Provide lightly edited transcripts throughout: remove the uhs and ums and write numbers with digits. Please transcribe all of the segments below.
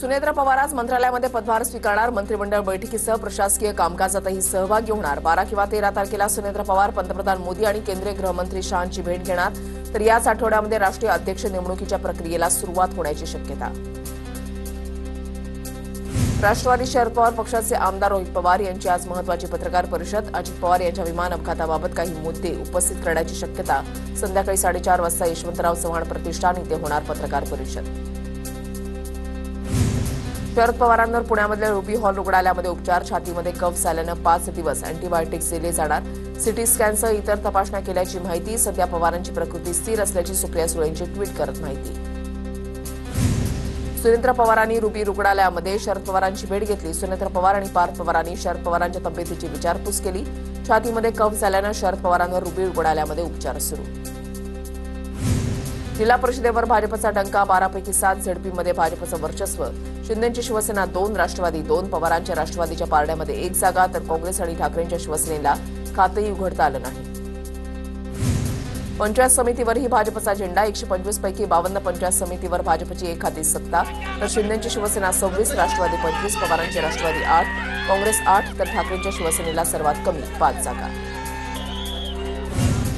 सुनेत्र पवार आज मंत्रालयामध्ये पदभार स्वीकारणार. मंत्रिमंडळ बैठकीसह प्रशासकीय कामकाजातही सहभागी होणार. 12 किंवा 13 तारखेला सुनेत्र पवार पंतप्रधान मोदी आणि केंद्रीय गृहमंत्री शहांची भेट घेणार. तर याच आठवड्यामध्ये राष्ट्रीय अध्यक्ष नेमणुकीच्या प्रक्रियेला सुरुवात होण्याची शक्यता. राष्ट्रवादी शरद पवार पक्षाचे आमदार रोहित पवार यांची आज महत्त्वाची पत्रकार परिषद. अजित पवार यांच्या विमान अपघाताबाबत काही मुद्दे उपस्थित करण्याची शक्यता. संध्याकाळी 4:30 वाजता यशवंतराव चव्हाण प्रतिष्ठान इथे होणार पत्रकार परिषद. शरद पवारांवर पुण्यामधल्या रुबी हॉल रुग्णालयामध्ये उपचार. छातीमध्ये कफ झाल्यानं 5 दिवस अँटीबायोटिक्स दिले जाणार. सिटी स्कॅनसह इतर तपासण्या केल्याची माहिती. सध्या पवारांची प्रकृती स्थिर असल्याची सुप्रिया सुळेंची ट्विट करत माहिती. सुनेत्र पवारांनी रुबी रुग्णालयामध्ये शरद पवारांची भेट घेतली. सुनेत्र पवार आणि पार्थ पवारांनी शरद पवारांच्या तब्येतीची विचारपूस केली. छातीमध्ये कफ झाल्यानं शरद पवारांवर रुबी रुग्णालयामध्ये उपचार सुरू. जिल्हा परिषदेवर भाजपचा डंका. 12 पैकी 7 झेडपीमध्ये भाजपचं वर्चस्व. शिंदेची शिवसेना 2, राष्ट्रवादी 2. पवारांच्या राष्ट्रवादीच्या पारड्यामध्ये 1 जागा. तर काँग्रेस आणि ठाकरेंच्या शिवसेनेला खातंही उघडता आलं नाही. पंचायत समितीवरही भाजपचा झेंडा. 125 पैकी 52 पंचायत समितीवर भाजपची एकहाती सत्ता. तर शिंदेची शिवसेना 26, राष्ट्रवादी 25, पवारांची राष्ट्रवादी 8, काँग्रेस 8. तर ठाकरेंच्या शिवसेनेला सर्वात कमी 5 जागा.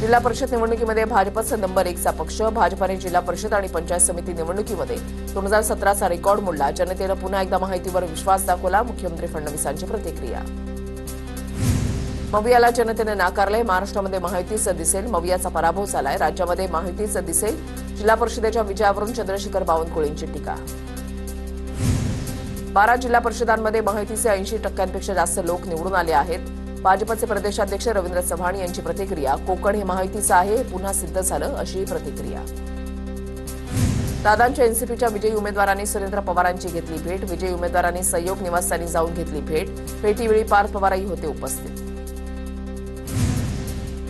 जिल्हा परिषद निवडणुकीमध्ये भाजपचा नंबर 1चा पक्ष. भाजपाने जिल्हा परिषद आणि पंचायत समिती निवडणुकीमध्ये 2017चा रेकॉर्ड मोडला. जनतेनं पुन्हा एकदा माहितीवर विश्वास दाखवला. मुख्यमंत्री फडणवीसांची प्रतिक्रिया. मवियाला जनतेनं नाकारलंय. महाराष्ट्रामध्ये महायुतीच दिसेल. मवियाचा पराभव झालाय. राज्यामध्ये महायुतीच दिसेल. जिल्हा परिषदेच्या विजयावरून चंद्रशेखर बावनकुळेंची टीका. 12 जिल्हा परिषदांमध्ये महायुतीचे 80% जास्त लोक निवडून आले आहेत. भाजपचे प्रदेशाध्यक्ष रवींद्र चव्हाण यांची प्रतिक्रिया. कोकण हे महायुतीचं आहे, हे पुन्हा सिद्ध झालं, अशी प्रतिक्रिया. दादांच्या एनसीपीच्या विजयी उमेदवारांनी सुरेंद्र पवारांची घेतली भेट. विजयी उमेदवारांनी संयोग निवासस्थानी जाऊन घेतली भेट. भेटीवेळी पार्थ पवारही होते उपस्थित.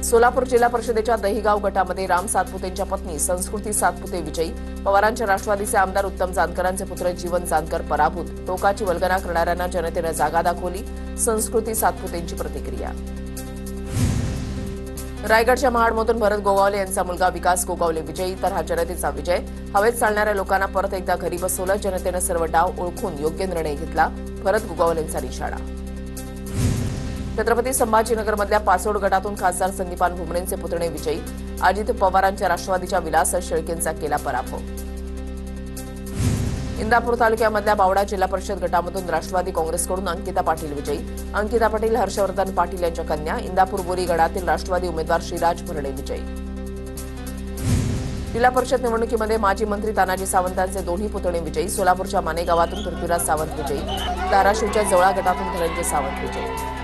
सोलापूर जिल्हा परिषदेच्या दहिगाव गटामध्ये राम सातपुतेंच्या पत्नी संस्कृती सातपुते विजयी. पवारांच्या राष्ट्रवादीचे आमदार उत्तम जानकरांचे पुत्र जीवन जानकर पराभूत. टोकाची वल्गना करणाऱ्यांना जनतेनं जागा दाखवली. संस्कृती सातपुतेंची प्रतिक्रिया. रायगडच्या महाडमधून भरत गोगावले यांचा मुलगा विकास गोगावले विजयी. तर हा जनतेचा विजय. हवेत चालणाऱ्या लोकांना परत एकदा घरी बसवलं. जनतेनं सर्व डाव ओळखून योग्य निर्णय घेतला. भरत गोगावलेंचा निशाणा. छत्रपती संभाजीनगरमधल्या पाचोड गटातून खासदार संदीपान भुमरेंचे पुतणे विजयी. अजित पवारांच्या राष्ट्रवादीच्या विलास शेळकेंचा केला पराभव. इंदापूर तालुक्यामधल्या बावडा जिल्हा परिषद गटामधून राष्ट्रवादी काँग्रेसकडून अंकिता पाटील विजयी. अंकिता पाटील हर्षवर्धन पाटील यांच्या कन्या. इंदापूर बोरी गडातील राष्ट्रवादी उमेदवार श्रीराज भरणे विजयी. जिल्हा परिषद निवडणुकीमध्ये माजी मंत्री तानाजी सावंतांचे दोन्ही पुतणे विजयी. सोलापूरच्या मानेगावातून पृथ्वीराज सावंत विजयी. धाराशिवच्या जवळा गटातून धनंजय सावंत विजयी.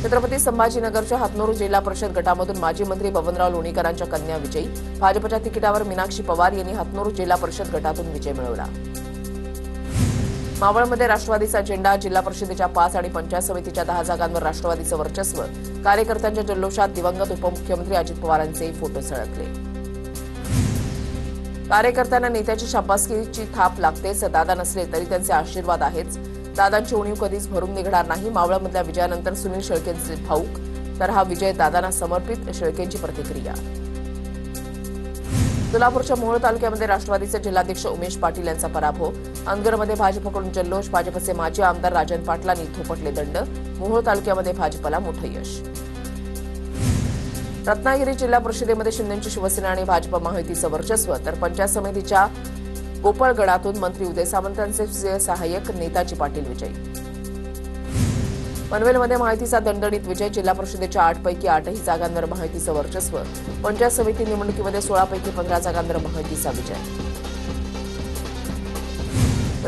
छत्रपती संभाजीनगरच्या हातनूर जिल्हा परिषद गटामधून माजी मंत्री बबनराव लोणीकरांच्या कन्या विजयी. भाजपच्या तिकिटावर मीनाक्षी पवार यांनी हातनूर जिल्हा परिषद गटातून विजय मिळवला. मावळमध्ये राष्ट्रवादीचा झेंडा. जिल्हा परिषदेच्या 5 आणि पंचायत समितीच्या 10 जागांवर राष्ट्रवादीचं वर्चस्व. कार्यकर्त्यांच्या जल्लोषात दिवंगत उपमुख्यमंत्री अजित पवारांचे फोटो झळकले. कार्यकर्त्यांना नेत्याची शाबासकीची थाप लागतेच. दादा नसले तरी त्यांचे आशीर्वाद आहेच. दादांची उणीव कधीच भरून निघणार नाही. मावळमधल्या विजयानंतर सुनील शेळकेंचे भाऊक. तर हा विजय दादांना समर्पित. शेळकेंची प्रतिक्रिया. सोलापूरच्या मोहोळ तालुक्यामध्ये राष्ट्रवादीचे जिल्हाध्यक्ष उमेश पाटील यांचा पराभव. अनगरमध्ये भाजपकडून जल्लोष. भाजपचे माजी आमदार राजन पाटलांनी थोपटले दंड. मोहोळ तालुक्यामध्ये भाजपला मोठं यश. रत्नागिरी जिल्हा परिषदेमध्ये शिंदेची शिवसेना आणि भाजप महायुतीचं वर्चस्व. तर पंचायत समितीच्या कोपळगडातून मंत्री उदय सामंतांचे सहाय्यक नेताजी पाटील विजयी. पनवेलमध्ये महायुतीचा दणदणीत विजय. जिल्हा परिषदेच्या 8 पैकी 8ही जागांवर महायुतीचं वर्चस्व. पंचायत समिती निवडणुकीमध्ये 16 पैकी 15 जागांवर महायुतीचा विजय.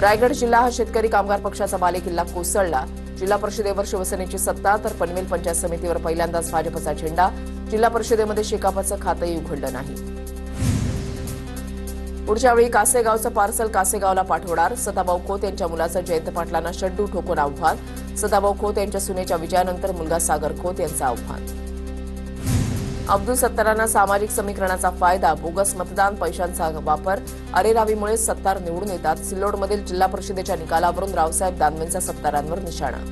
रायगड जिल्हा हा शेतकरी कामगार पक्षाचा बालेकिल्ला कोसळला. जिल्हा परिषदेवर शिवसेनेची सत्ता. तर पनवेल पंचायत समितीवर पहिल्यांदाच भाजपचा झेंडा. जिल्हा परिषदेमध्ये शेकापचं खातंही उघडलं नाही. पुढच्या वेळी कासेगावचं पार्सल कासेगावला पाठवणार. सदाभाऊ खोत यांच्या मुलाचं जयंत पाटलांना शड्डू ठोकून आव्हान. सदाभाऊ खोत यांच्या सुनेच्या विजयानंतर मुलगा सागर खोत यांचं आव्हान. अब्दुल सत्तारांना सामाजिक समीकरणाचा फायदा. बोगस मतदान पैशांचा वापर. अरेरावीमुळे सत्तार निवडून येतात. सिल्लोडमधील जिल्हा परिषदेच्या निकालावरून रावसाहेब दानवेंचा सत्तारांवर निशाणा.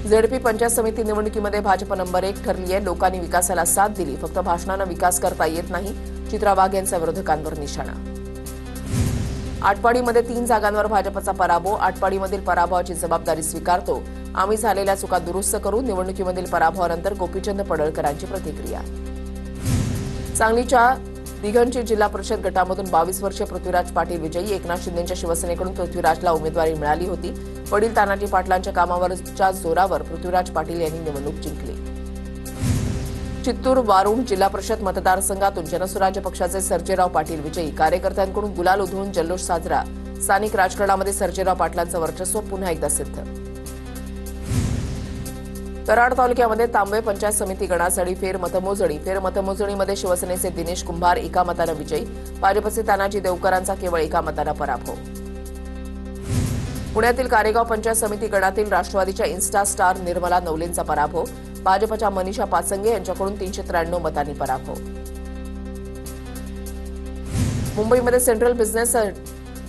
झेडपी पंचायत समिती निवडणुकीमध्ये भाजप नंबर 1 ठरली आहे. लोकांनी विकासाला साथ दिली. फक्त भाषणानं विकास करता येत नाही. चित्रा वाघ यांचा विरोधकांवर निशाणा. आटपाडीमध्ये 3 जागांवर भाजपचा पराभव. आटपाडीमधील पराभवाची जबाबदारी स्वीकारतो. आम्ही झालेल्या चुका दुरुस्त करू. निवडणुकीमधील पराभवानंतर गोपीचंद पडळकरांची प्रतिक्रिया. सांगलीच्या दिघंची जिल्हा परिषद गटामधून 22 वर्षीय पृथ्वीराज पाटील विजयी. एकनाथ शिंदेच्या शिवसेनेकडून पृथ्वीराजला उमेदवारी मिळाली होती. वडील तानाजी पाटलांच्या कामावरच्या जोरावर पृथ्वीराज पाटील यांनी निवडणूक जिंकली. चित्तूर वारुण जिल्हा परिषद मतदारसंघातून जनसुराज्य पक्षाचे सर्जेराव पाटील विजयी. कार्यकर्त्यांकडून गुलाल उधळून जल्लोष साजरा. स्थानिक राजकारणामध्ये सर्जेराव पाटलांचं वर्चस्व पुन्हा एकदा सिद्ध. कराड तालुक्यामध्ये तांबे पंचायत समिती गणासाठी फेरमतमोजणीमध्ये शिवसेनेचे दिनेश कुंभार एका मतानं विजयी. भाजपचे तानाजी देवकरांचा केवळ एका मतानं पराभव. पुण्यातील कारेगाव पंचायत समिती गणातील राष्ट्रवादीच्या इन्स्टा स्टार निर्मला नवलेंचा पराभव. भाजपच्या मनीषा पाचंगे यांच्याकडून 393 मतांनी पराभव. मुंबईमध्ये सेंट्रल बिझनेस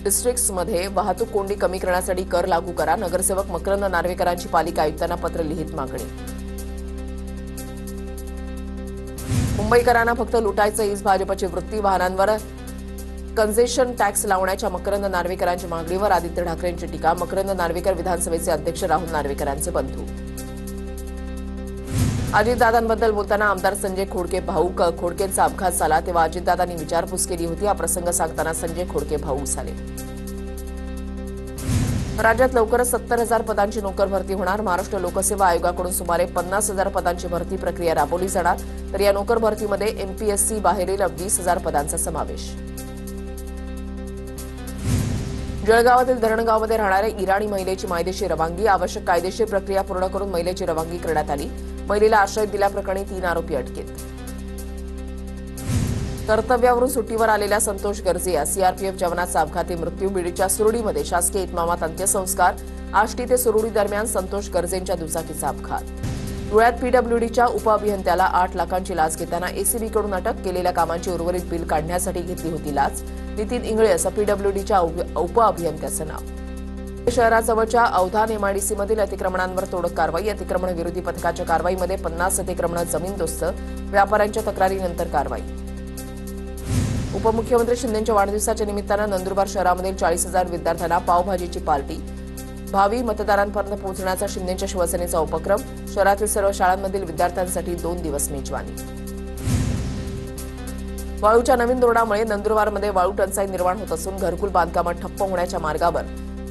डिस्ट्रिक्ट्समध्ये वाहतूक कोंडी कमी करण्यासाठी कर लागू करा. नगरसेवक मकरंद नार्वेकरांची पालिका आयुक्तांना पत्र लिहित मागणी. मुंबईकरांना फक्त लुटायचं हीच भाजपची वृत्ती. वाहनांवर कन्सेशन टॅक्स लावण्याच्या मकरंद नार्वेकरांच्या मागणीवर आदित्य ठाकरेंची टीका. मकरंद नार्वेकर विधानसभेचे अध्यक्ष राहुल नार्वेकरांचे बंधू. अजितदादांबद्दल बोलताना आमदार संजय खोडके भाऊक. खोडकेंचा अपघात झाला तेव्हा अजितदादांनी विचारपूस केली होती. हा प्रसंग सांगताना संजय खोडके भाऊक झाले. राज्यात लवकरच 70,000 पदांची नोकर भरती होणार. महाराष्ट्र लोकसेवा आयोगाकडून सुमारे 50,000 पदांची भरती प्रक्रिया राबवली जाणार. तर या नोकर भरतीमध्ये एमपीएससी बाहेरील 20,000 पदांचा समावेश. जळगावातील धरणगावमध्ये राहणाऱ्या इराणी महिलेची मायदेशी रवानगी. आवश्यक कायदेशीर प्रक्रिया पूर्ण करून महिलेची रवानगी करण्यात आली. महिलेला आश्रय दिल्याप्रकरणी 3 आरोपी अटकेत. कर्तव्यावरून सुट्टीवर आलेल्या संतोष गर्जे या सीआरपीएफ जवानाचा अपघाती मृत्यू. बीडच्या सुरडीमध्ये शासकीय इतमामात अंत्यसंस्कार. आष्टी ते सुरडी दरम्यान संतोष गर्जेंच्या दुचाकीचा अपघात. धुळ्यात पीडब्ल्यूडीच्या उपअभियंत्याला 8 लाखांची लाच घेताना एसीबीकडून अटक. केलेल्या कामांची उर्वरित बिल काढण्यासाठी घेतली होती लाच. नितीन इंगळे असं पीडब्ल्यूडीच्या उपअभियंत्याचं नाव. शहराजवळच्या अवधान एमआयडीसीमधील अतिक्रमणांवर तोडक कारवाई. अतिक्रमण विरोधी पथकाच्या कारवाईमध्ये 50 अतिक्रमणं जमीनदोस्त. व्यापाऱ्यांच्या तक्रारीनंतर कारवाई. उपमुख्यमंत्री शिंदेंच्या वाढदिवसाच्या निमित्तानं नंदुरबार शहरामधील 40,000 विद्यार्थ्यांना पावभाजीची पार्टी. भावी मतदारांपर्यंत पोहोचण्याचा शिंदेंच्या शिवसेनेचा उपक्रम. शहरातील सर्व शाळांमधील विद्यार्थ्यांसाठी 2 दिवस मेजवानी. वाळूच्या नवीन धोरणामुळे नंदुरबारमध्ये वाळू टंचाई निर्माण होत असून घरकुल बांधकामं ठप्प होण्याच्या मार्गावर.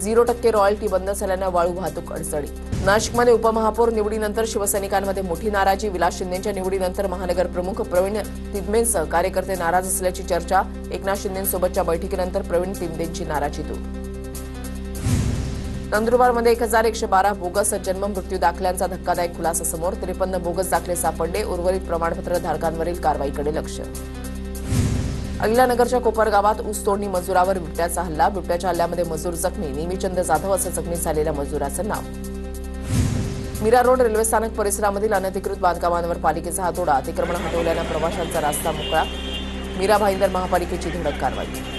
0% रॉयल्टी बंद झाल्यानं वाळू वाहतूक अडचणीत. नाशिकमध्ये उपमहापौर निवडीनंतर शिवसैनिकांमध्ये मोठी नाराजी. विलास शिंदेंच्या निवडीनंतर महानगर प्रमुख प्रवीण तिदमेंसह कार्यकर्ते नाराज असल्याची चर्चा. एकनाथ शिंदेंसोबतच्या बैठकीनंतर प्रवीण तिदमेंची नाराजी दूर. नंदुरबारमध्ये 1112 बोगस जन्म मृत्यू दाखल्यांचा धक्कादायक खुलासा समोर. 53 बोगस दाखले सापडले. उर्वरित प्रमाणपत्र धारकांवरील कारवाईकडे लक्ष. अहिल्यानगरच्या कोपर गावात ऊस तोडणी मजुरावर बिबट्याचा हल्ला. बिबट्याच्या हल्ल्यामध्ये मजूर जखमी. नेमीचंद जाधव असं जखमी झालेल्या मजुराचं नाव. मीरा रोड रेल्वे स्थानक परिसरामधील अनधिकृत बांधकामांवर पालिकेचा हातोडा. अतिक्रमण हटवल्यानं प्रवाशांचा रास्ता मोकळा. मीरा भाईंदर महापालिकेची धडक कारवाई.